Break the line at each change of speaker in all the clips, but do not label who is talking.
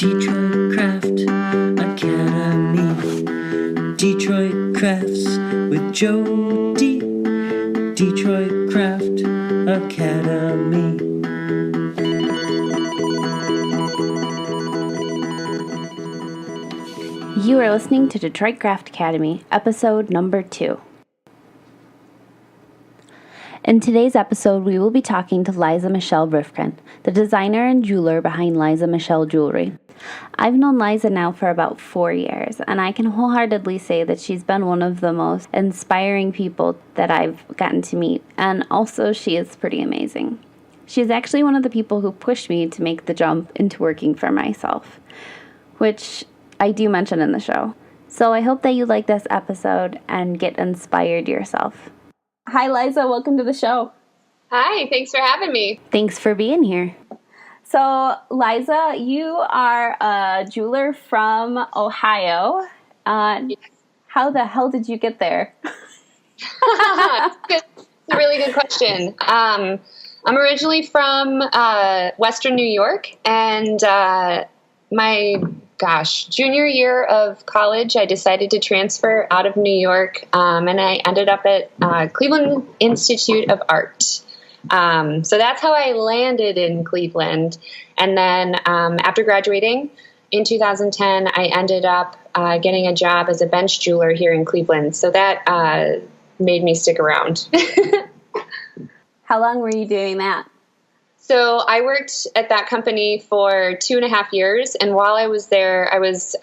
Detroit Craft Academy. Detroit Crafts with Jody. Detroit Craft Academy.
You are listening to Detroit Craft Academy, episode number 2. In today's episode, we will be talking to Liza Michelle Rifkin, the designer and jeweler behind Liza Michelle Jewelry. I've known Liza now for about 4 years, and I can wholeheartedly say that she's been one of the most inspiring people that I've gotten to meet, and also she is pretty amazing. She's actually one of the people who pushed me to make the jump into working for myself, which I do mention in the show. So I hope that you like this episode and get inspired yourself. Hi, Liza. Welcome to the show.
Hi. Thanks for having me.
Thanks for being here. So, Liza, you are a jeweler from Ohio.
Yes.
How the hell did you get there?
It's a really good question. I'm originally from Western New York, and my junior year of college, I decided to transfer out of New York, and I ended up at Cleveland Institute of Art. So that's how I landed in Cleveland. And then after graduating in 2010, I ended up getting a job as a bench jeweler here in Cleveland. So that made me stick around.
How long were you doing that?
So I worked at that company for 2.5 years, and while I was there, I was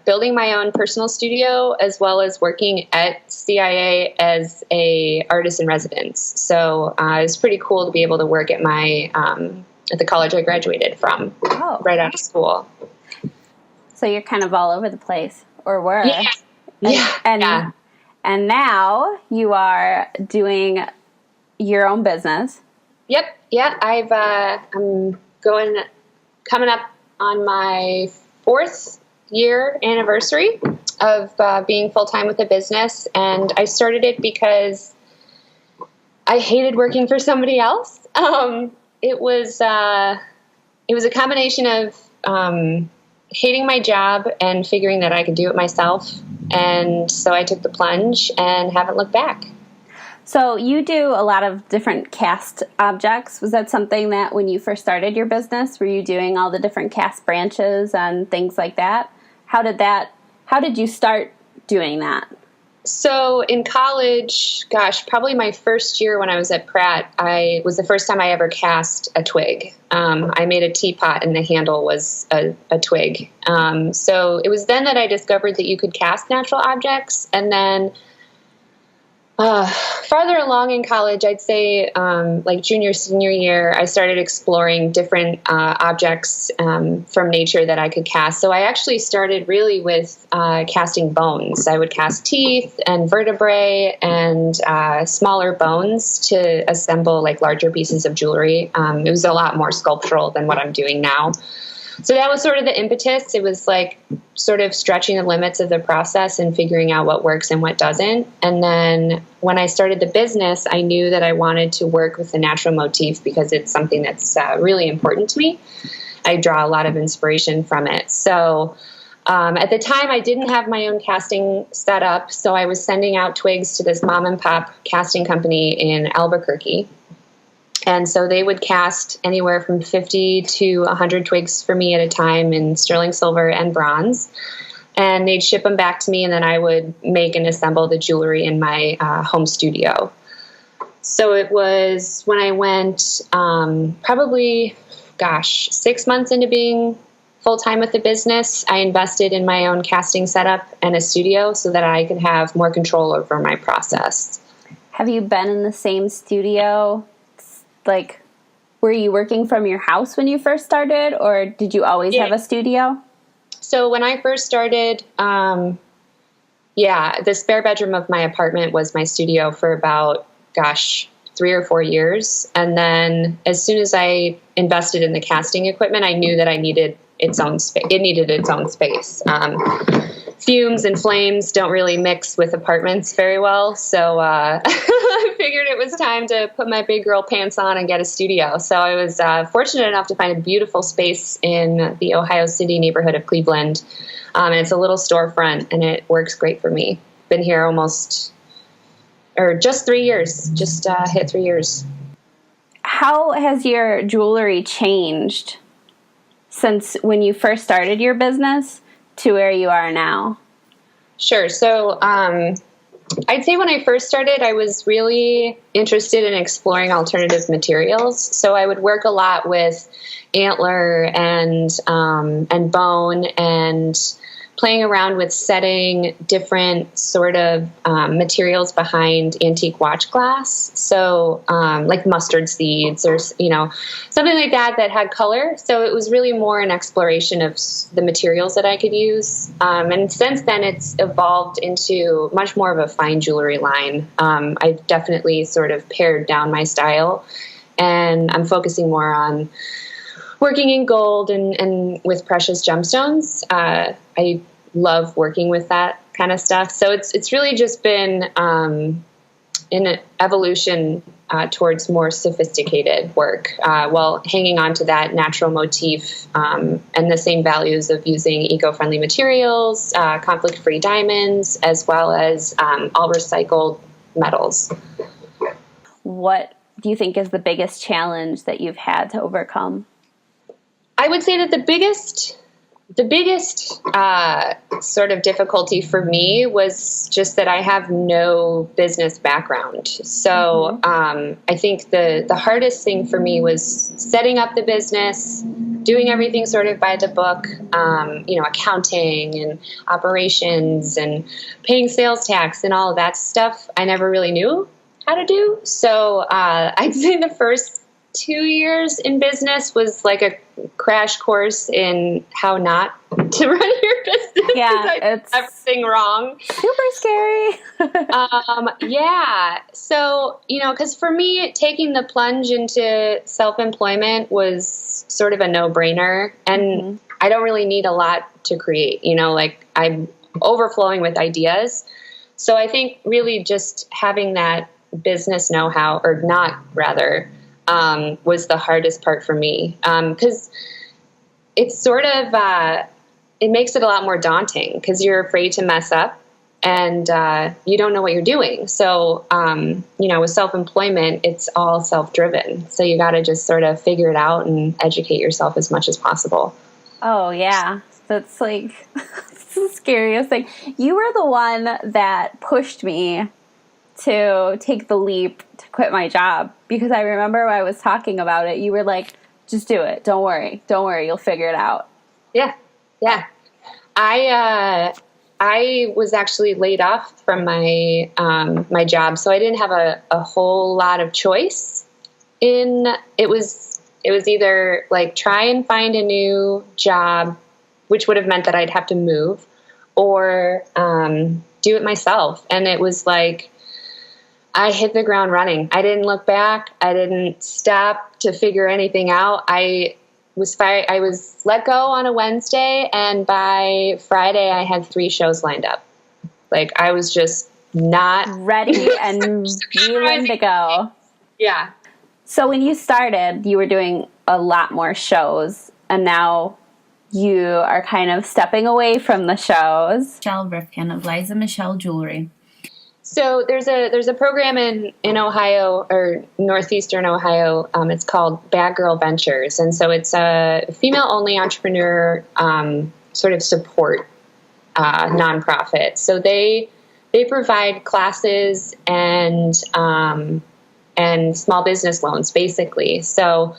building my own personal studio as well as working at CIA as a artist in residence. So it was pretty cool to be able to work at my at the college I graduated from right out of school.
So you're kind of all over the place, or were?
Yeah.
And now you are doing your own business.
Yep. Yeah. I'm coming up on my 4th year anniversary of being full-time with a business. And I started it because I hated working for somebody else. It was a combination of hating my job and figuring that I could do it myself. And so I took the plunge and haven't looked back.
So you do a lot of different cast objects. Was that something that when you first started your business, were you doing all the different cast branches and things like that? How did you start doing that?
So in college, probably my first year when I was at Pratt, was the first time I ever cast a twig. I made a teapot and the handle was a twig. So it was then that I discovered that you could cast natural objects. And then farther along in college, I'd say like junior, senior year, I started exploring different objects from nature that I could cast. So I actually started really with casting bones. I would cast teeth and vertebrae and smaller bones to assemble like larger pieces of jewelry. It was a lot more sculptural than what I'm doing now. So that was sort of the impetus. It was like sort of stretching the limits of the process and figuring out what works and what doesn't. And then when I started the business, I knew that I wanted to work with the natural motif because it's something that's really important to me. I draw a lot of inspiration from it. So at the time, I didn't have my own casting set up. So I was sending out twigs to this mom and pop casting company in Albuquerque. And so they would cast anywhere from 50 to 100 twigs for me at a time in sterling silver and bronze. And they'd ship them back to me, and then I would make and assemble the jewelry in my home studio. So it was when I went probably, 6 months into being full-time with the business, I invested in my own casting setup and a studio so that I could have more control over my process.
Have you been in the same studio? Like, were you working from your house when you first started, or did you always have a studio?
So when I first started, the spare bedroom of my apartment was my studio for about, 3 or 4 years. And then as soon as I invested in the casting equipment, I knew that I needed its own space. It needed its own space. Fumes and flames don't really mix with apartments very well. So I figured it was time to put my big girl pants on and get a studio. So I was fortunate enough to find a beautiful space in the Ohio City neighborhood of Cleveland. And it's a little storefront, and it works great for me. Been here just 3 years, hit 3 years.
How has your jewelry changed since when you first started your business to where you are now?
Sure. So I'd say when I first started, I was really interested in exploring alternative materials. So I would work a lot with antler and bone, and playing around with setting different sort of materials behind antique watch glass. So like mustard seeds or, something like that had color. So it was really more an exploration of the materials that I could use. And since then, it's evolved into much more of a fine jewelry line. I've definitely sort of pared down my style, and I'm focusing more on working in gold and with precious gemstones. I love working with that kind of stuff. So it's really just been an evolution towards more sophisticated work, while hanging on to that natural motif and the same values of using eco-friendly materials, conflict-free diamonds, as well as all recycled metals.
What do you think is the biggest challenge that you've had to overcome?
I would say that the biggest sort of difficulty for me was just that I have no business background. So I think the hardest thing for me was setting up the business, doing everything sort of by the book, accounting and operations and paying sales tax and all of that stuff. I never really knew how to do. So I'd say the first 2 years in business was like a crash course in how not to run your business.
Yeah,
it's everything wrong.
Super scary.
Yeah. So, because for me, taking the plunge into self-employment was sort of a no-brainer. And I don't really need a lot to create, like I'm overflowing with ideas. So I think really just having that business know-how, or not rather, was the hardest part for me, because it's sort of it makes it a lot more daunting because you're afraid to mess up, and you don't know what you're doing. So with self-employment, it's all self-driven. So you got to just sort of figure it out and educate yourself as much as possible.
Oh yeah, that's like it's the scariest thing. You were the one that pushed me to take the leap to quit my job, because I remember when I was talking about it, you were like, just do it. Don't worry, you'll figure it out.
Yeah. I was actually laid off from my my job, so I didn't have a whole lot of choice. It was either like try and find a new job, which would have meant that I'd have to move, or do it myself. And it was like, I hit the ground running. I didn't look back. I didn't stop to figure anything out. I was let go on a Wednesday, and by Friday I had 3 shows lined up. Like, I was just not
ready and ready to go.
Yeah.
So when you started, you were doing a lot more shows, and now you are kind of stepping away from the shows.
Michelle Rifkin of Liza Michelle Jewelry.
So there's a program in Ohio, or northeastern Ohio. It's called Bad Girl Ventures, and so it's a female-only entrepreneur sort of support nonprofit. So they provide classes and small business loans, basically. So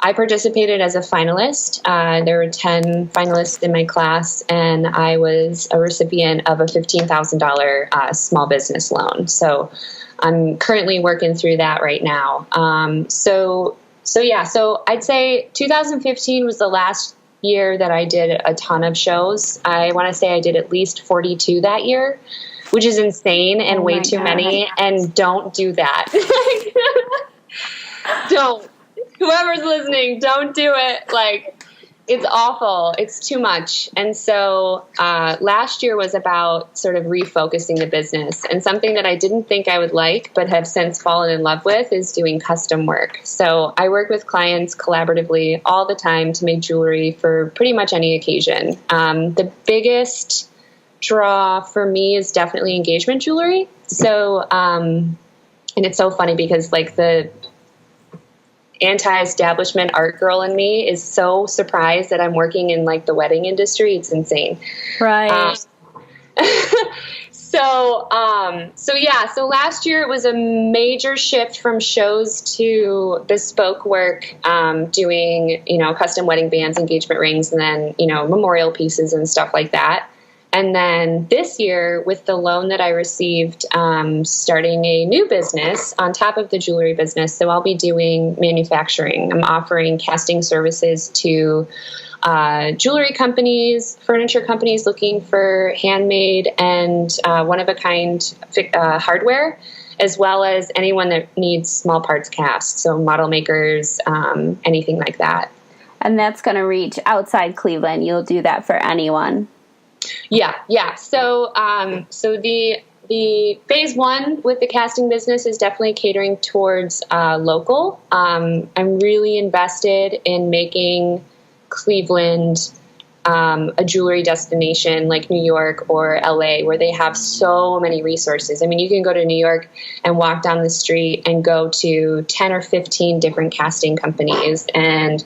I participated as a finalist. There were 10 finalists in my class, and I was a recipient of a $15,000 small business loan. So I'm currently working through that right now. So I'd say 2015 was the last year that I did a ton of shows. I want to say I did at least 42 that year, which is insane and way too many. And don't do that. Don't. Whoever's listening, don't do it. Like, It's awful. It's too much. And so last year was about sort of refocusing the business. And something that I didn't think I would like, but have since fallen in love with, is doing custom work. So I work with clients collaboratively all the time to make jewelry for pretty much any occasion. The biggest draw for me is definitely engagement jewelry. So, and it's so funny because like the anti-establishment art girl in me is so surprised that I'm working in like the wedding industry. It's insane.
Right.
So last year it was a major shift from shows to bespoke work, doing, custom wedding bands, engagement rings, and then, memorial pieces and stuff like that. And then this year, with the loan that I received, starting a new business on top of the jewelry business. So I'll be doing manufacturing. I'm offering casting services to jewelry companies, furniture companies looking for handmade and one-of-a-kind hardware, as well as anyone that needs small parts cast. So model makers, anything like that.
And that's going to reach outside Cleveland. You'll do that for anyone.
Yeah. So the phase one with the casting business is definitely catering towards local. I'm really invested in making Cleveland a jewelry destination like New York or LA, where they have so many resources. I mean, you can go to New York and walk down the street and go to 10 or 15 different casting companies and,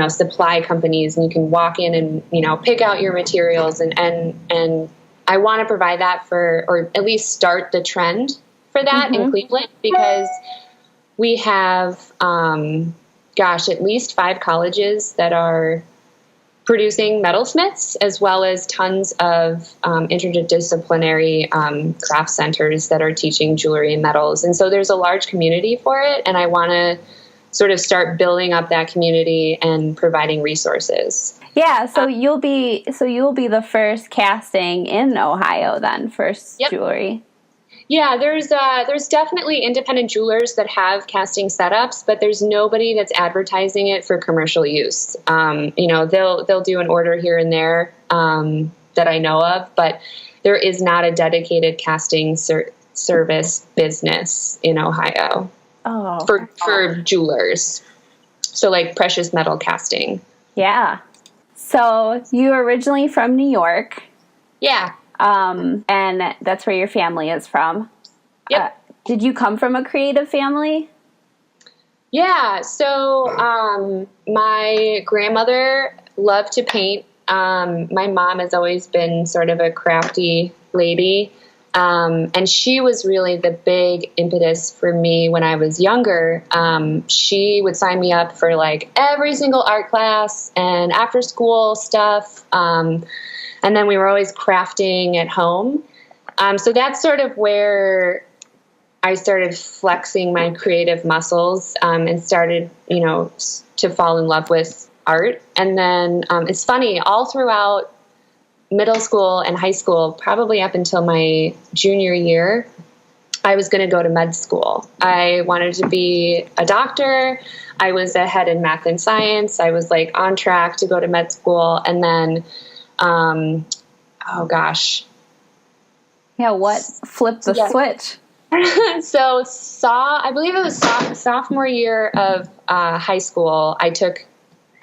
supply companies, and you can walk in and, pick out your materials. And I want to provide that or at least start the trend for that in Cleveland, because we have, at least 5 colleges that are producing metalsmiths, as well as tons of interdisciplinary craft centers that are teaching jewelry and metals. And so there's a large community for it, and I want to sort of start building up that community and providing resources.
Yeah, so you'll be the first casting in Ohio then, first jewelry.
Yeah, there's definitely independent jewelers that have casting setups, but there's nobody that's advertising it for commercial use. They'll do an order here and there that I know of, but there is not a dedicated casting service business in Ohio for jewelers. So like precious metal casting.
Yeah. So you were originally from New York.
Yeah.
And that's where your family is from.
Yep.
Did you come from a creative family?
Yeah. So my grandmother loved to paint. My mom has always been sort of a crafty lady. And she was really the big impetus for me when I was younger. She would sign me up for like every single art class and after school stuff. And then we were always crafting at home. So that's sort of where I started flexing my creative muscles and started, to fall in love with art. And then it's funny, all throughout middle school and high school, probably up until my junior year, I was going to go to med school. I wanted to be a doctor. I was ahead in math and science. I was like on track to go to med school. And then
Yeah, what flipped the switch?
So I believe it was sophomore year of high school, I took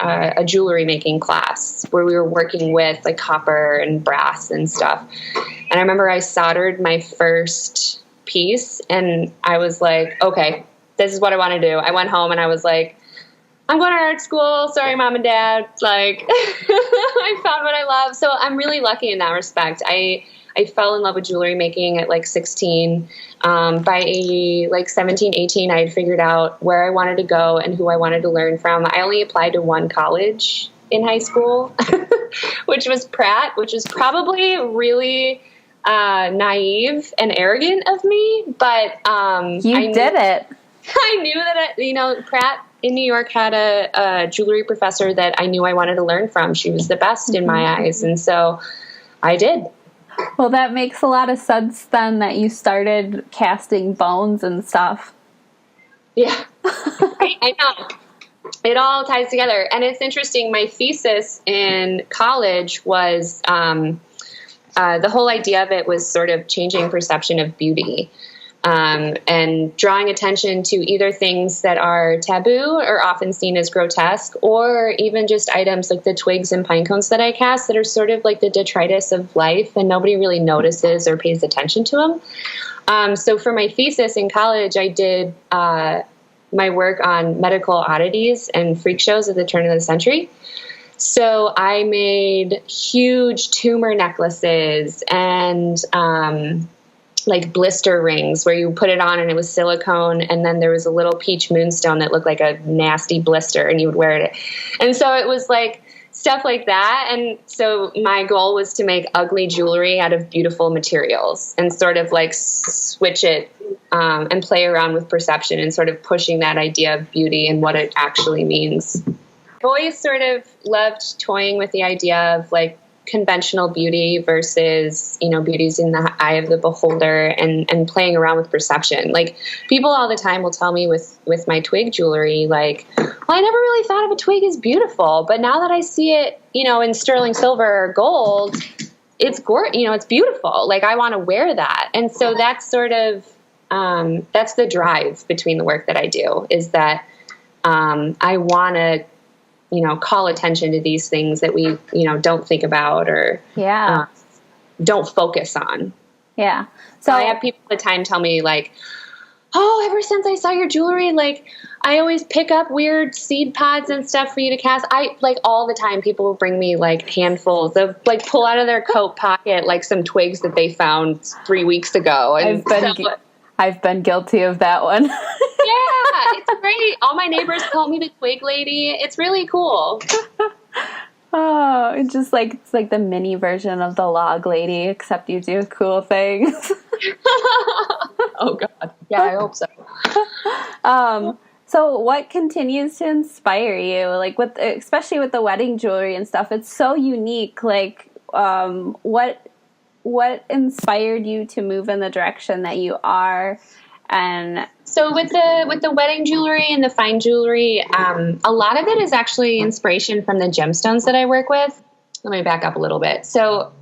a jewelry making class where we were working with like copper and brass and stuff. And I remember I soldered my first piece and I was like, okay, this is what I want to do. I went home and I was like, I'm going to art school. Sorry, mom and dad. Like, I found what I love. So I'm really lucky in that respect. I fell in love with jewelry making at like 16. By like 17, 18, I had figured out where I wanted to go and who I wanted to learn from. I only applied to one college in high school, which was Pratt, which is probably really naive and arrogant of me. But
you did it.
I knew that, Pratt in New York had a jewelry professor that I knew I wanted to learn from. She was the best in my eyes. And so I did.
Well, that makes a lot of sense then that you started casting bones and stuff.
Yeah, I know. it all ties together. And it's interesting. My thesis in college was the whole idea of it was sort of changing perception of beauty. And drawing attention to either things that are taboo or often seen as grotesque, or even just items like the twigs and pine cones that I cast that are sort of like the detritus of life and nobody really notices or pays attention to them. So for my thesis in college, I did my work on medical oddities and freak shows at the turn of the century. So I made huge tumor necklaces and like blister rings where you put it on and it was silicone, and then there was a little peach moonstone that looked like a nasty blister and you would wear it. And so it was like stuff like that. And so my goal was to make ugly jewelry out of beautiful materials and sort of like switch it and play around with perception and sort of pushing that idea of beauty and what it actually means. I've always sort of loved toying with the idea of like conventional beauty versus, beauty's in the eye of the beholder, and playing around with perception. Like people all the time will tell me with my twig jewelry, like, well, I never really thought of a twig as beautiful, but now that I see it, in sterling silver or gold, it's it's beautiful. Like I want to wear that. And so that's sort of, that's the drive between the work that I do, is that I want to call attention to these things that we, don't think about or don't focus on.
Yeah. So
I have people all the time tell me like, oh, ever since I saw your jewelry, like I always pick up weird seed pods and stuff for you to cast. I like all the time people will bring me like handfuls of like pull out of their coat pocket, like some twigs that they found 3 weeks ago. And
I've been guilty of that one.
Yeah, it's great. All my neighbors call me the twig lady. It's really cool.
Oh, it's like the mini version of the log lady, except you do cool things.
Oh God. Yeah, I hope so.
So what continues to inspire you? Like especially with the wedding jewelry and stuff, it's so unique. Like, what inspired you to move in the direction that you are? And
so with the wedding jewelry and the fine jewelry, a lot of it is actually inspiration from the gemstones that I work with. Let me back up a little bit. So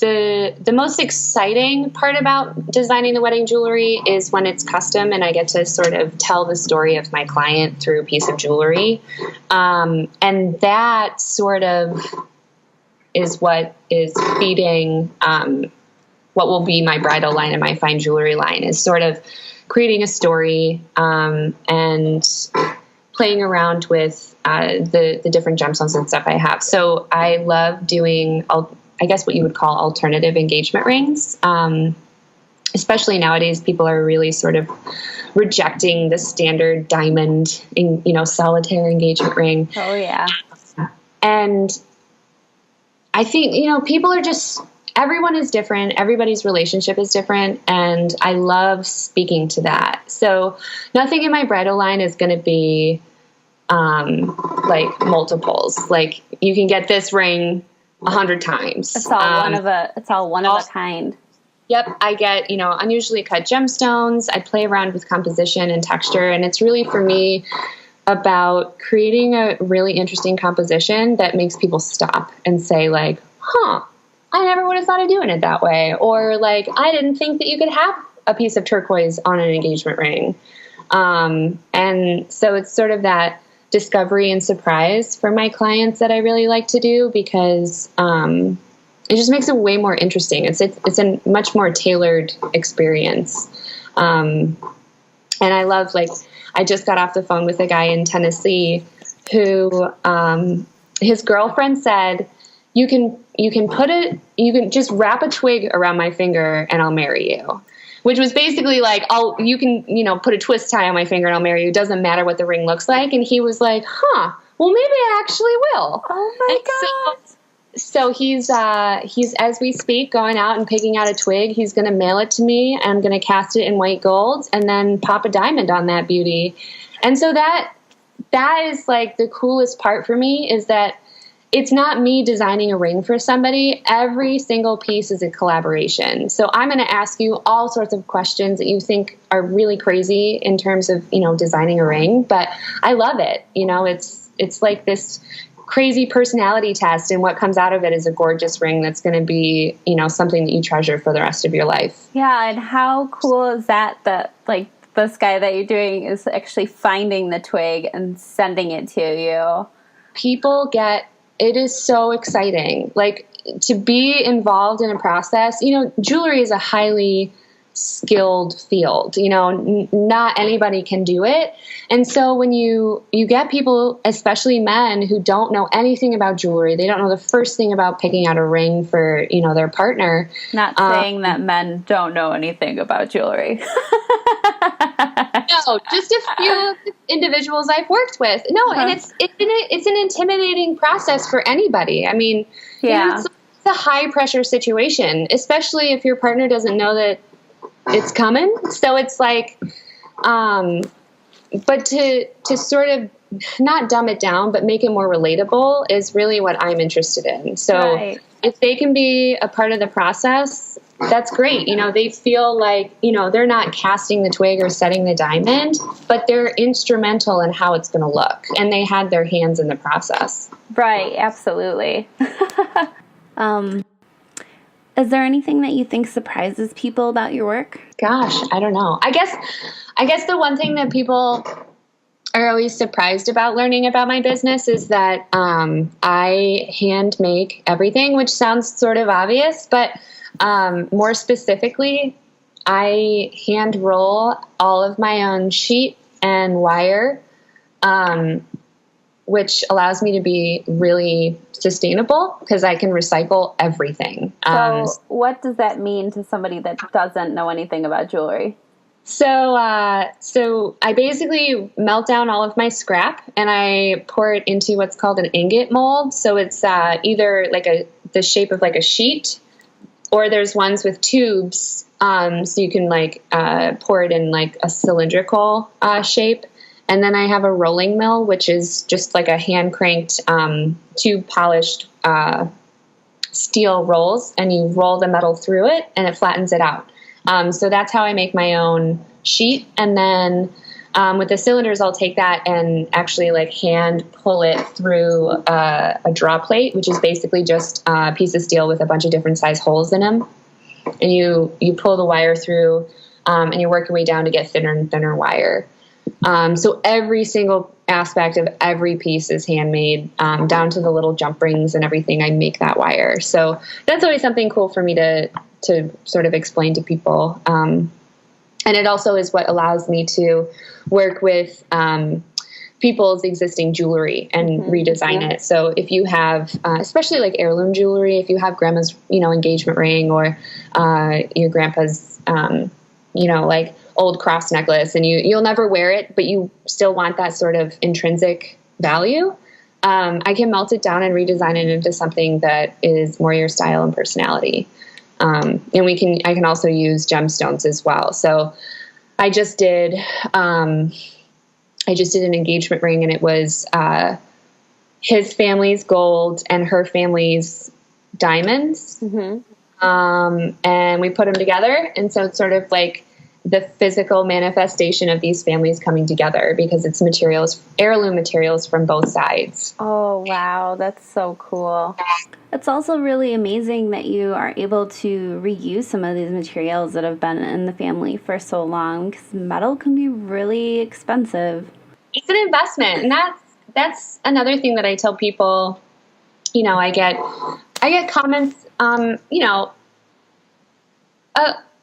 the most exciting part about designing the wedding jewelry is when it's custom and I get to sort of tell the story of my client through a piece of jewelry. And that sort of is what is feeding what will be my bridal line and my fine jewelry line, is sort of creating a story and playing around with the different gemstones and stuff I have. So I love doing, I guess what you would call alternative engagement rings. Especially nowadays, people are really sort of rejecting the standard diamond, solitaire engagement ring.
Oh yeah.
And I think, people are just, everyone is different. Everybody's relationship is different. And I love speaking to that. So nothing in my bridal line is going to be like multiples. Like you can get this ring 100 times.
It's all one of a kind.
Yep. I get, unusually cut gemstones. I play around with composition and texture. And it's really, for me, about creating a really interesting composition that makes people stop and say like, I never would have thought of doing it that way. Or like, I didn't think that you could have a piece of turquoise on an engagement ring. And so it's sort of that discovery and surprise for my clients that I really like to do, because it just makes it way more interesting. It's a much more tailored experience. And I love, like, I just got off the phone with a guy in Tennessee who his girlfriend said, you can just wrap a twig around my finger and I'll marry you. Which was basically like, you can put a twist tie on my finger and I'll marry you. It doesn't matter what the ring looks like. And he was like, well, maybe I actually will.
Oh my God.
So he's as we speak going out and picking out a twig. He's going to mail it to me. I'm going to cast it in white gold and then pop a diamond on that beauty. And so that is like the coolest part for me, is that it's not me designing a ring for somebody. Every single piece is a collaboration. So I'm going to ask you all sorts of questions that you think are really crazy in terms of, designing a ring, but I love it. It's like this crazy personality test, and what comes out of it is a gorgeous ring that's going to be, something that you treasure for the rest of your life.
Yeah, and how cool is that like this guy that you're doing is actually finding the twig and sending it to you.
It is so exciting. Like, to be involved in a process, jewelry is a highly skilled field. Not anybody can do it. And so when you get people, especially men, who don't know anything about jewelry, they don't know the first thing about picking out a ring for, their partner.
Not saying that men don't know anything about jewelry.
No, just a few individuals I've worked with. No, and it's an intimidating process for anybody. I mean, it's a high pressure situation, especially if your partner doesn't know that it's coming. So it's like, but to sort of not dumb it down, but make it more relatable is really what I'm interested in. So if they can be a part of the process, that's great. They feel like, they're not casting the twig or setting the diamond, but they're instrumental in how it's going to look. And they had their hands in the process.
Right. Absolutely. Is there anything that you think surprises people about your work?
Gosh, I don't know. I guess the one thing that people are always surprised about learning about my business is that I hand make everything, which sounds sort of obvious, but more specifically, I hand roll all of my own sheet and wire, which allows me to be really sustainable because I can recycle everything.
So what does that mean to somebody that doesn't know anything about jewelry?
So I basically melt down all of my scrap and I pour it into what's called an ingot mold. So it's either like the shape of like a sheet, or there's ones with tubes. So you can pour it in like a cylindrical shape. And then I have a rolling mill, which is just like a hand cranked, tube polished steel rolls, and you roll the metal through it and it flattens it out. So that's how I make my own sheet. And then with the cylinders, I'll take that and actually hand pull it through a draw plate, which is basically just a piece of steel with a bunch of different size holes in them. And you pull the wire through and you work your way down to get thinner and thinner wire. So every single aspect of every piece is handmade, down to the little jump rings and everything. I make that wire. So that's always something cool for me to sort of explain to people. And it also is what allows me to work with people's existing jewelry and redesign it. So if you have, especially like heirloom jewelry, if you have grandma's, engagement ring, or your grandpa's, like old cross necklace, and you'll never wear it, but you still want that sort of intrinsic value, I can melt it down and redesign it into something that is more your style and personality. And I can also use gemstones as well. So I just did an engagement ring, and it was his family's gold and her family's diamonds. And we put them together. And so it's sort of like the physical manifestation of these families coming together, because it's heirloom materials from both sides.
Oh, wow. That's so cool. It's also really amazing that you are able to reuse some of these materials that have been in the family for so long, because metal can be really expensive.
It's an investment. And that's another thing that I tell people. I get comments,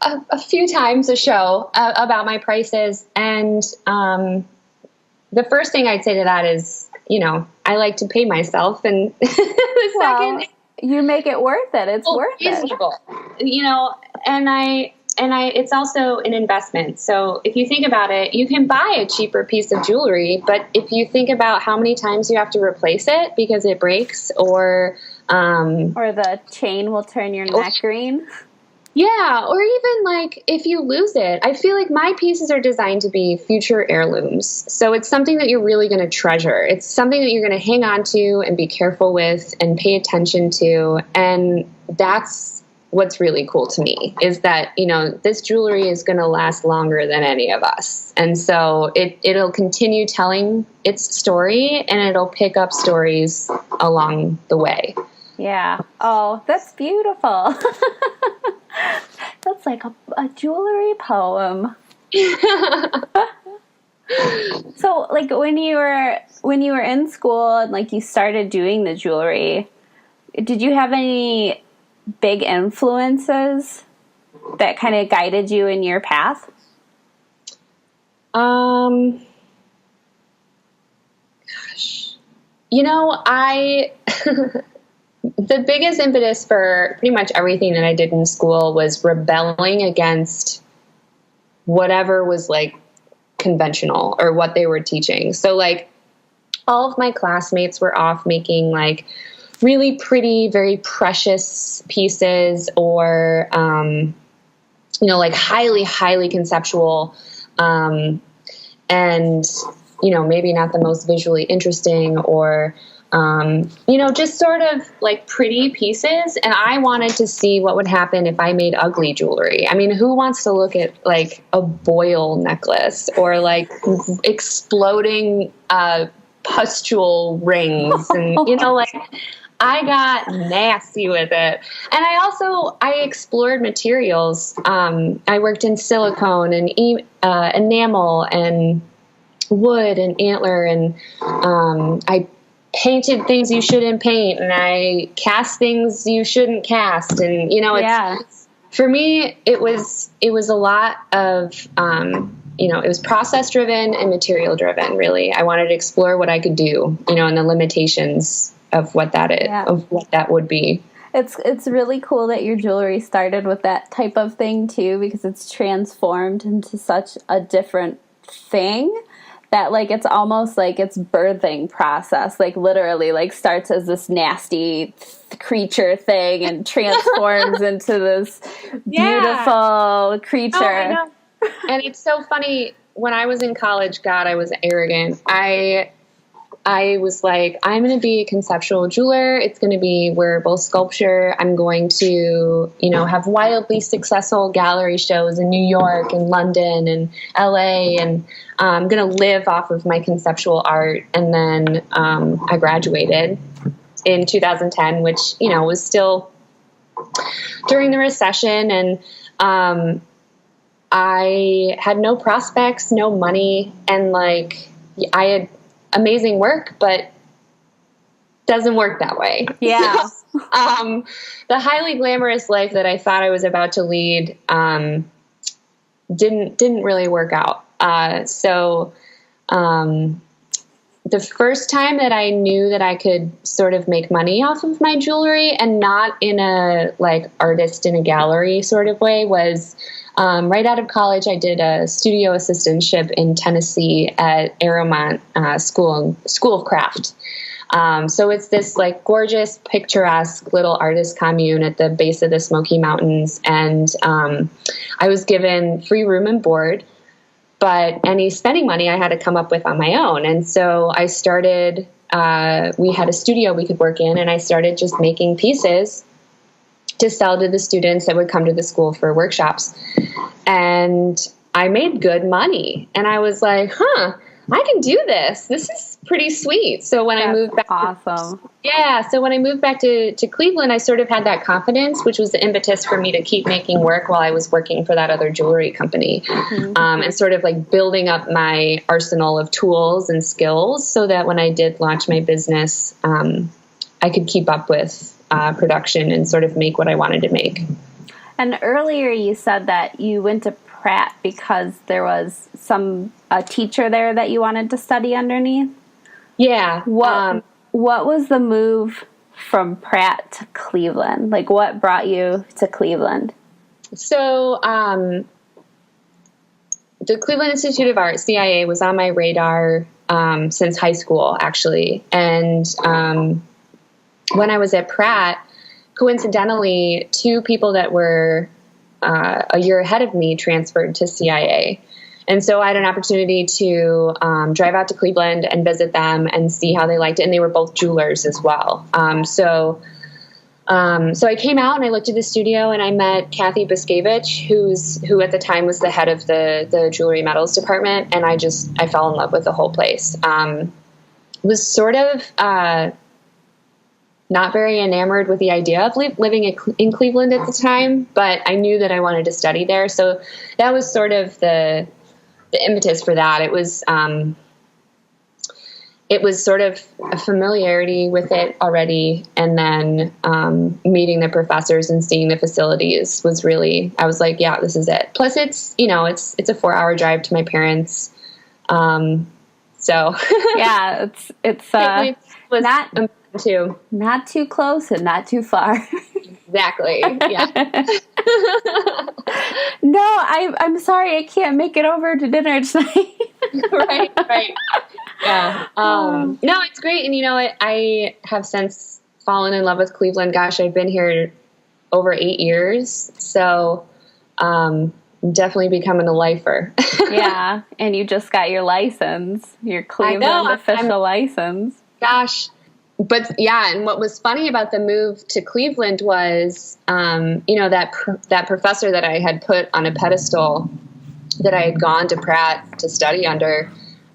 a few times a show about my prices. And the first thing I'd say to that is, I like to pay myself. And the second,
you make it worth it. It's worth
reasonable. And it's also an investment. So if you think about it, you can buy a cheaper piece of jewelry, but if you think about how many times you have to replace it because it breaks, or
the chain will turn your neck green.
Yeah, or even like if you lose it, I feel like my pieces are designed to be future heirlooms. So it's something that you're really going to treasure. It's something that you're going to hang on to and be careful with and pay attention to. And that's what's really cool to me, is that, this jewelry is going to last longer than any of us. And so it'll continue telling its story, and it'll pick up stories along the way.
Yeah. Oh, that's beautiful. That's like a jewelry poem. So, like, when you were in school and like you started doing the jewelry, did you have any big influences that kind of guided you in your path?
Gosh. I the biggest impetus for pretty much everything that I did in school was rebelling against whatever was like conventional or what they were teaching. So like all of my classmates were off making like really pretty, very precious pieces, or, like highly, highly conceptual, and, maybe not the most visually interesting, or, just sort of like pretty pieces. And I wanted to see what would happen if I made ugly jewelry. I mean, who wants to look at like a boil necklace or like exploding, pustule rings and, I got nasty with it. And I explored materials. I worked in silicone and enamel and wood and antler, and I painted things you shouldn't paint, and I cast things you shouldn't cast. And, for me, it was a lot of, it was process driven and material driven, really. I wanted to explore what I could do, and the limitations of what that is, of what that would be.
It's really cool that your jewelry started with that type of thing too, because it's transformed into such a different thing that like it's almost like its birthing process, like literally like starts as this nasty creature thing and transforms into this beautiful creature. Oh, I know.
And it's so funny, when I was in college, God, I was arrogant. I was like, I'm going to be a conceptual jeweler. It's going to be wearable sculpture. I'm going to, have wildly successful gallery shows in New York and London and LA. And I'm going to live off of my conceptual art. And then I graduated in 2010, which, was still during the recession. And I had no prospects, no money. And like, I had amazing work, but doesn't work that way.
Yeah.
The highly glamorous life that I thought I was about to lead didn't really work out. So the first time that I knew that I could sort of make money off of my jewelry, and not in a like artist in a gallery sort of way, was right out of college. I did a studio assistantship in Tennessee at Aeromont School of Craft. So it's this like gorgeous, picturesque little artist commune at the base of the Smoky Mountains. And I was given free room and board, but any spending money I had to come up with on my own. And so I started, we had a studio we could work in, and I started just making pieces to sell to the students that would come to the school for workshops. And I made good money. And I was like, I can do this. This is pretty sweet. So when I moved back, so when I moved back to Cleveland, I sort of had that confidence, which was the impetus for me to keep making work while I was working for that other jewelry company. Mm-hmm. And sort of like building up my arsenal of tools and skills, so that when I did launch my business, I could keep up with production and sort of make what I wanted to make.
And earlier you said that you went to Pratt because there was a teacher there that you wanted to study underneath. Yeah. What was the move from Pratt to Cleveland? Like, what brought you to Cleveland?
So the Cleveland Institute of Art, CIA, was on my radar since high school, actually. And when I was at Pratt, coincidentally, two people that were a year ahead of me transferred to CIA. And so I had an opportunity to drive out to Cleveland and visit them and see how they liked it. And they were both jewelers as well. So I came out and I looked at the studio and I met Kathy Biskevich, who at the time was the head of the jewelry metals department. And I fell in love with the whole place. Was sort of not very enamored with the idea of living in Cleveland at the time, but I knew that I wanted to study there. So that was sort of the impetus for that. It was sort of a familiarity with it already. And then meeting the professors and seeing the facilities was really, I was like, yeah, this is it. Plus it's a 4-hour drive to my parents. So
yeah, it's not too close and not too far.
Exactly. Yeah.
No, I'm sorry, I can't make it over to dinner tonight.
Right. Yeah. No, it's great. And I have since fallen in love with Cleveland. Gosh, I've been here over 8 years. So, definitely becoming a lifer.
Yeah. And you just got your license, your Cleveland official license.
Gosh. But yeah, and what was funny about the move to Cleveland was, that professor that I had put on a pedestal that I had gone to Pratt to study under.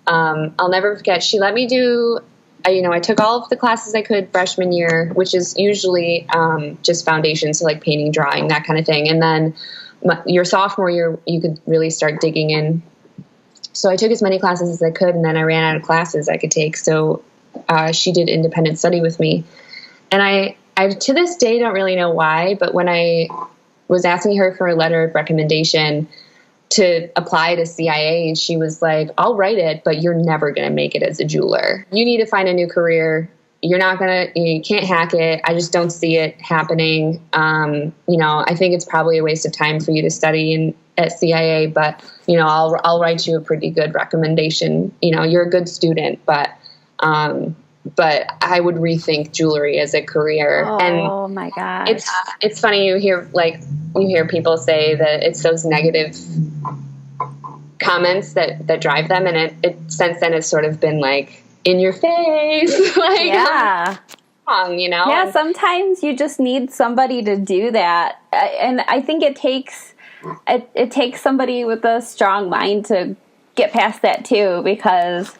I'll never forget. She let me do, I took all of the classes I could freshman year, which is usually just foundations, so like painting, drawing, that kind of thing. And then your sophomore year, you could really start digging in. So I took as many classes as I could, and then I ran out of classes I could take. So she did independent study with me. And I to this day don't really know why, but when I was asking her for a letter of recommendation to apply to CIA, she was like, I'll write it, but you're never going to make it as a jeweler. You need to find a new career. You can't hack it. I just don't see it happening. I think it's probably a waste of time for you to study at CIA, but, I'll write you a pretty good recommendation. You're a good student, but I would rethink jewelry as a career.
Oh my gosh.
It's funny. You hear people say that it's those negative comments that drive them. And it since then it's sort of been like in your face. Like,
yeah.
Wrong,
Yeah. Sometimes you just need somebody to do that. And I think it takes somebody with a strong mind to get past that too, because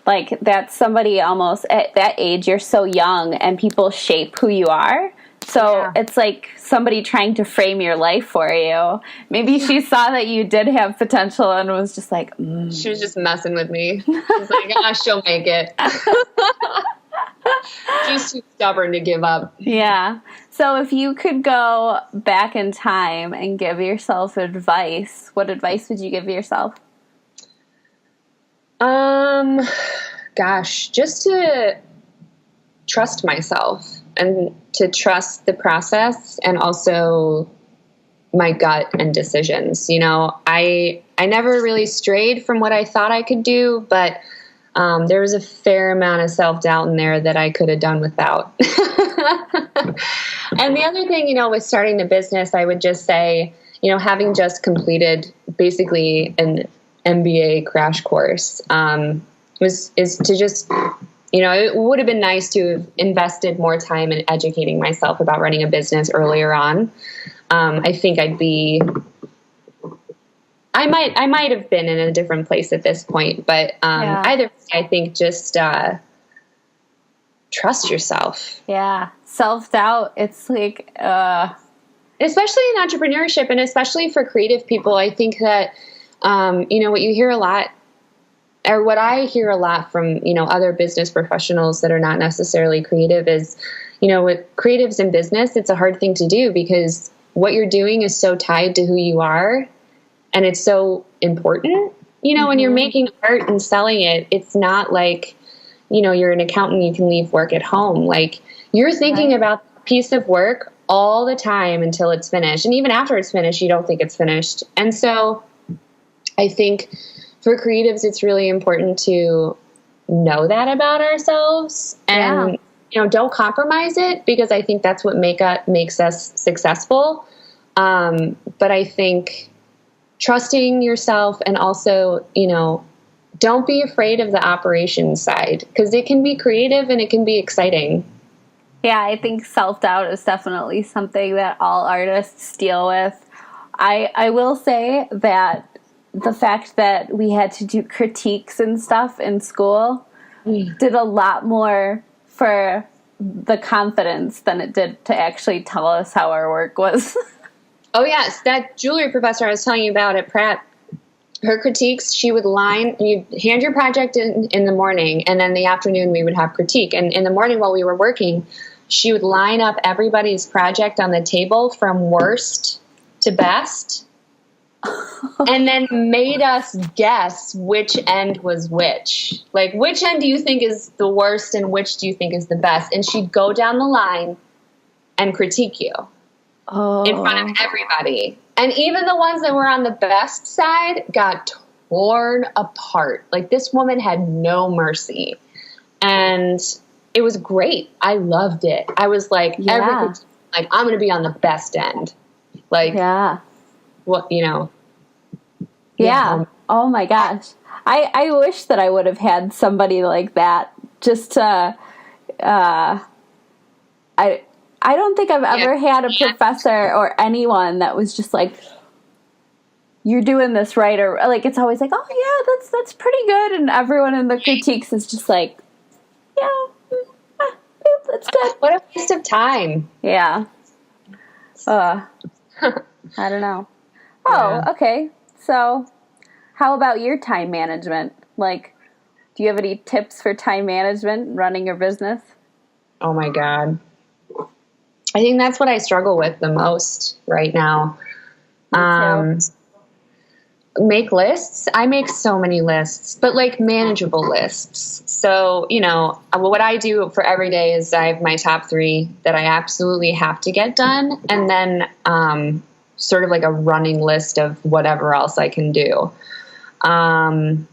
like that's somebody almost at that age, you're so young and people shape who you are. So It's like somebody trying to frame your life for you. Maybe she saw that you did have potential and was just like,
She was just messing with me. She's like, she'll make it. She's too stubborn to give up.
Yeah. So if you could go back in time and give yourself advice, what advice would you give yourself?
Gosh, just to trust myself and to trust the process and also my gut and decisions. I never really strayed from what I thought I could do, but there was a fair amount of self-doubt in there that I could have done without. And the other thing, with starting the business, I would just say, having just completed basically an MBA crash course, is to just, it would have been nice to have invested more time in educating myself about running a business earlier on. I think I might have been in a different place at this point, but either way, I think just trust yourself.
Yeah. Self-doubt. It's like,
especially in entrepreneurship and especially for creative people, I think that, what you hear a lot, or what I hear a lot from, other business professionals that are not necessarily creative is, with creatives in business, it's a hard thing to do because what you're doing is so tied to who you are and it's so important. When you're making art and selling it, it's not like, you're an accountant, you can leave work at home. Like you're thinking about a piece of work all the time until it's finished. And even after it's finished, you don't think it's finished. And so I think for creatives, it's really important to know that about ourselves and, don't compromise it because I think that's what makes us successful. But I think trusting yourself, and also, don't be afraid of the operations side, because it can be creative and it can be exciting.
Yeah, I think self-doubt is definitely something that all artists deal with. I will say that the fact that we had to do critiques and stuff in school did a lot more for the confidence than it did to actually tell us how our work was.
Oh, yes. That jewelry professor I was telling you about at Pratt, her critiques, she would you'd hand your project in the morning, and then in the afternoon we would have critique. And in the morning while we were working, she would line up everybody's project on the table from worst to best, and then made us guess which end was which. Like, which end do you think is the worst and which do you think is the best? And she'd go down the line and critique you in front of everybody. And even the ones that were on the best side got torn apart. Like, this woman had no mercy. And it was great. I loved it. I was like, I'm going to be on the best end. Like, what,
Yeah. Oh my gosh. I wish that I would have had somebody like that just to, I don't think I've ever had a professor or anyone that was just like, you're doing this right, or like, it's always like, oh yeah, that's pretty good. And everyone in the critiques is just like, yeah, that's good.
What a waste of time.
Yeah. I don't know. Oh, okay. So, how about your time management? Like, do you have any tips for time management running your business?
Oh my God. I think that's what I struggle with the most right now.
Me too.
Make lists. I make so many lists, but like manageable lists. So, what I do for every day is I have my top 3 that I absolutely have to get done. And then, sort of like a running list of whatever else I can do. And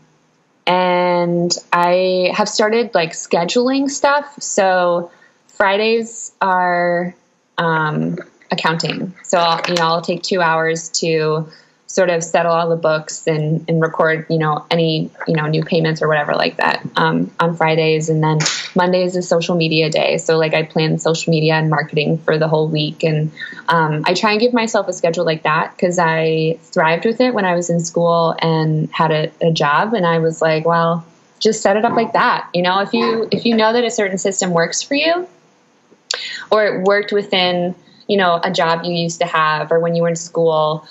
I have started like scheduling stuff. So Fridays are accounting. So I'll take 2 hours to sort of settle all the books and record, any, new payments or whatever like that on Fridays. And then Mondays is social media day. So like I plan social media and marketing for the whole week. And I try and give myself a schedule like that because I thrived with it when I was in school and had a job. And I was like, well, just set it up like that. If you know that a certain system works for you, or it worked within, a job you used to have, or when you were in school,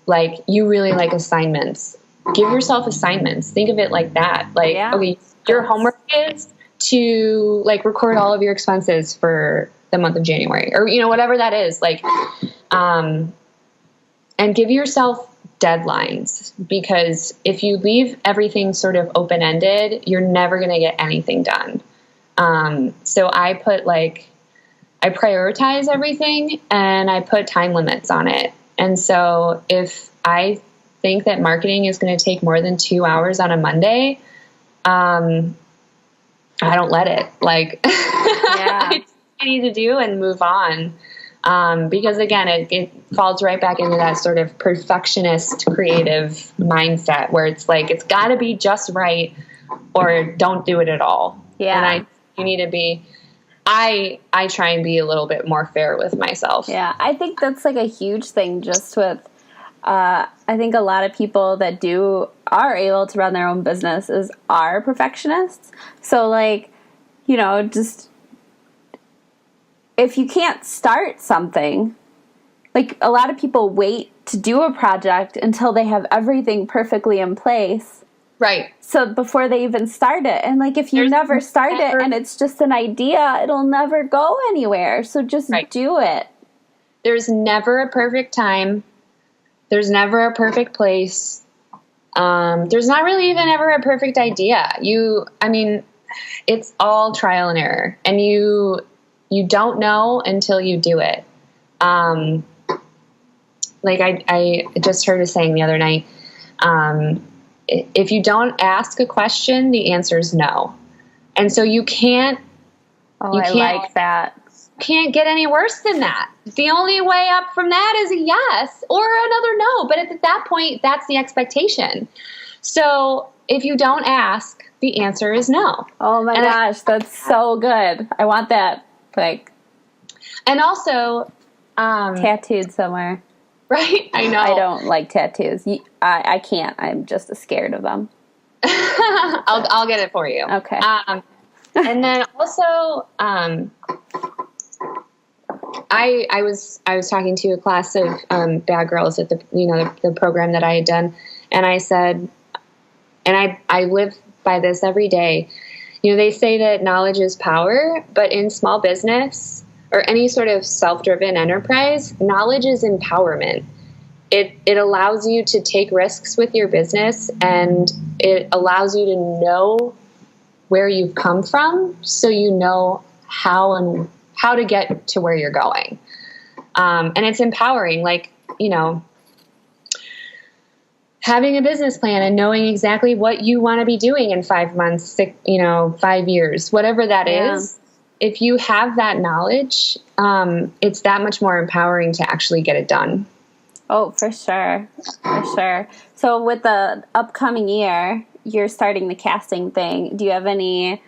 like you really like assignments, give yourself assignments. Think of it like that. Like, okay, your homework is to like record all of your expenses for the month of January, or, whatever that is, like, and give yourself deadlines, because if you leave everything sort of open-ended, you're never going to get anything done. So I prioritize everything and I put time limits on it. And so if I think that marketing is going to take more than 2 hours on a Monday, I don't let it. Like, I need to do and move on. Because again, it falls right back into that sort of perfectionist creative mindset where it's like, it's got to be just right or don't do it at all. Yeah. And you need to be, I try and be a little bit more fair with myself.
Yeah, I think that's like a huge thing just with, I think a lot of people that are able to run their own business are perfectionists. So like, just if you can't start something, like a lot of people wait to do a project until they have everything perfectly in place.
Right.
So before they even start it. And like if you never start it and it's just an idea, it'll never go anywhere. So just do it.
There's never a perfect time. There's never a perfect place. There's not really even ever a perfect idea. It's all trial and error. And you don't know until you do it. Like I just heard a saying the other night, if you don't ask a question, the answer is no. And so you can't.
I like that.
can't get any worse than that. The only way up from that is a yes or another no. But at that point, that's the expectation. So if you don't ask, the answer is no.
Oh my gosh, that's so good. I want that, like,
and also
tattooed somewhere.
Right? I know.
I don't like tattoos. I can't. I'm just scared of them.
I'll get it for you.
Okay.
And then also, I was talking to a class of bad girls at the program that I had done, and I said, and I live by this every day. They say that knowledge is power, but in small business or any sort of self-driven enterprise, knowledge is empowerment. It allows you to take risks with your business, and it allows you to know where you've come from, so you know how to get to where you're going. And it's empowering, like, having a business plan and knowing exactly what you want to be doing in 5 months, 5 years, whatever that is. If you have that knowledge, it's that much more empowering to actually get it done.
Oh, for sure. For sure. So with the upcoming year, you're starting the casting thing. Do you have any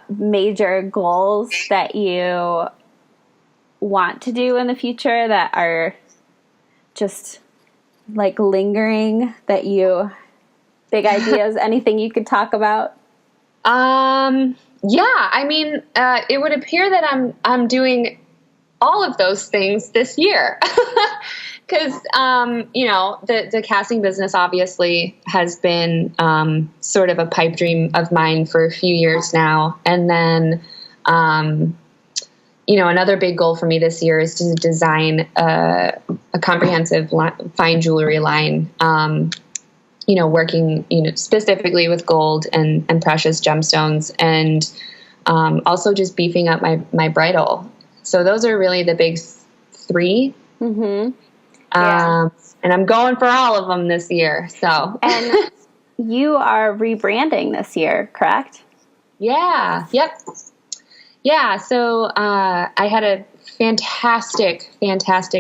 major goals that you want to do in the future that are just like lingering, that big ideas, anything you could talk about?
Yeah, I mean, it would appear that I'm doing all of those things this year. Because, the casting business obviously has been sort of a pipe dream of mine for a few years now. And then, another big goal for me this year is to design a comprehensive fine jewelry line, working, specifically with gold and precious gemstones, and also just beefing up my bridal. So those are really the big three.
Mm-hmm. Yeah.
And I'm going for all of them this year. So,
and you are rebranding this year, correct?
Yeah. Yep. Yeah. So, I had a fantastic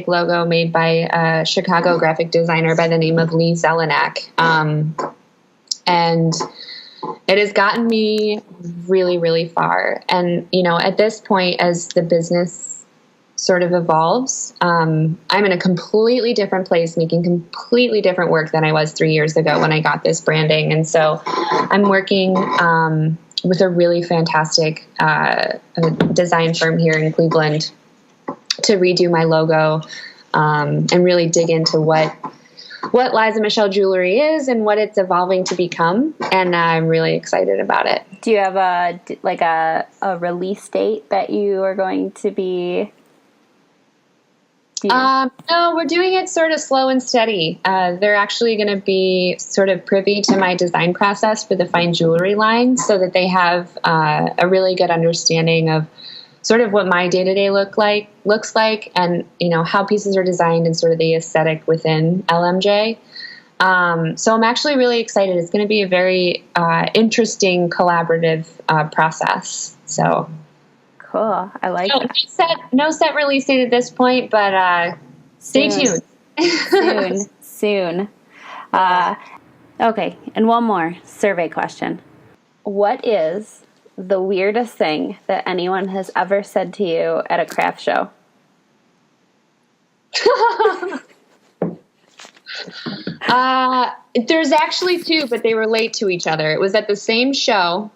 logo made by a Chicago graphic designer by the name of Liza. And it has gotten me really, really far. And, at this point, as the business sort of evolves, I'm in a completely different place, making completely different work than I was 3 years ago when I got this branding. And so I'm working with a really fantastic design firm here in Cleveland to redo my logo and really dig into what Liza Michelle Jewelry is and what it's evolving to become. And I'm really excited about it.
Do you have a release date that you are going to be...
No, we're doing it sort of slow and steady. They're actually going to be sort of privy to my design process for the fine jewelry line, so that they have a really good understanding of sort of what my day-to-day looks like, and how pieces are designed and sort of the aesthetic within LMJ. So I'm actually really excited. It's going to be a very interesting collaborative process. So.
Cool. I like it.
No set release date at this point, but stay tuned.
Soon. Okay, and one more survey question. What is the weirdest thing that anyone has ever said to you at a craft show?
There's actually two, but they relate to each other. It was at the same show.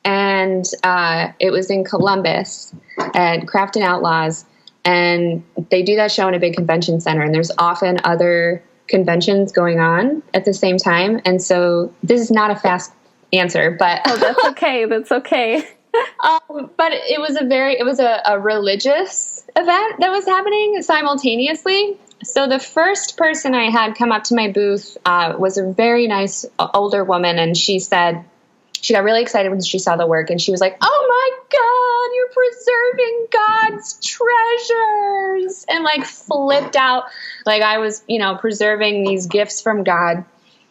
And it was in Columbus at Craft and Outlaws, and they do that show in a big convention center, and there's often other conventions going on at the same time. And so this is not a fast answer, but
that's okay. That's okay.
But it was a religious event that was happening simultaneously. So the first person I had come up to my booth was a very nice older woman, and she said. She got really excited when she saw the work, and she was like, "Oh my God, you're preserving God's treasures," and like flipped out like I was, preserving these gifts from God.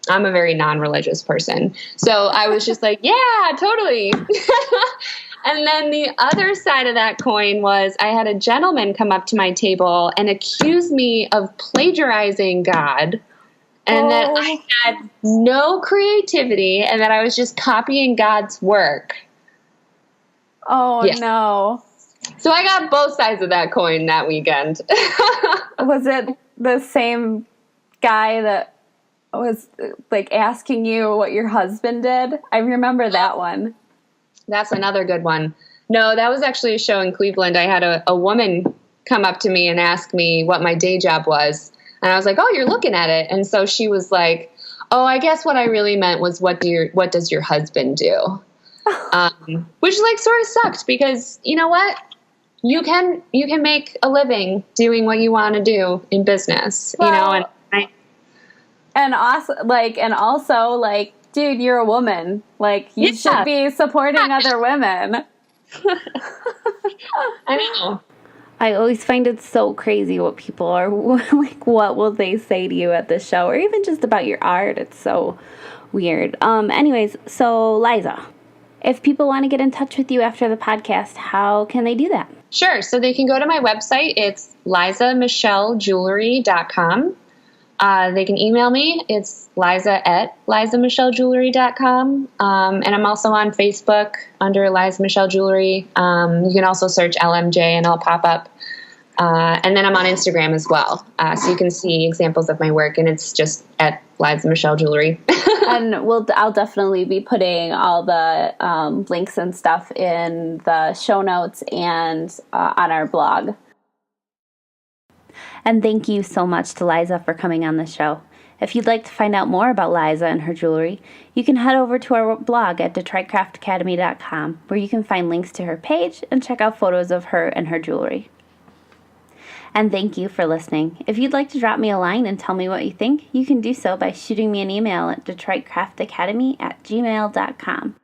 I'm a very non-religious person. So I was just like, yeah, totally. And then the other side of that coin was I had a gentleman come up to my table and accuse me of plagiarizing God, and that I had no creativity and that I was just copying God's work.
Oh,
Yes.
no.
So I got both sides of that coin that weekend.
Was it the same guy that was like asking you what your husband did? I remember that one.
That's another good one. No, that was actually a show in Cleveland. I had a woman come up to me and ask me what my day job was. And I was like, oh, you're looking at it. And so she was like, oh, I guess what I really meant was what does your husband do? Which like sort of sucked because you know what? You can make a living doing what you want to do in business,
Well,
you know,
and also, dude, you're a woman. Like, you should be supporting other women.
I know.
I always find it so crazy what people are, like, what will they say to you at the show, or even just about your art. It's so weird. Anyways, so Liza, if people want to get in touch with you after the podcast, how can they do that?
Sure. So they can go to my website. It's lizamichelljewelry.com. They can email me. It's liza@lizamichelljewelry.com. And I'm also on Facebook under Liza Michelle Jewelry. You can also search LMJ and I'll pop up. And then I'm on Instagram as well. So you can see examples of my work, and it's just at Liza Michelle Jewelry.
And I'll definitely be putting all the links and stuff in the show notes and on our blog. And thank you so much to Liza for coming on the show. If you'd like to find out more about Liza and her jewelry, you can head over to our blog at DetroitCraftAcademy.com, where you can find links to her page and check out photos of her and her jewelry. And thank you for listening. If you'd like to drop me a line and tell me what you think, you can do so by shooting me an email at DetroitCraftAcademy@gmail.com.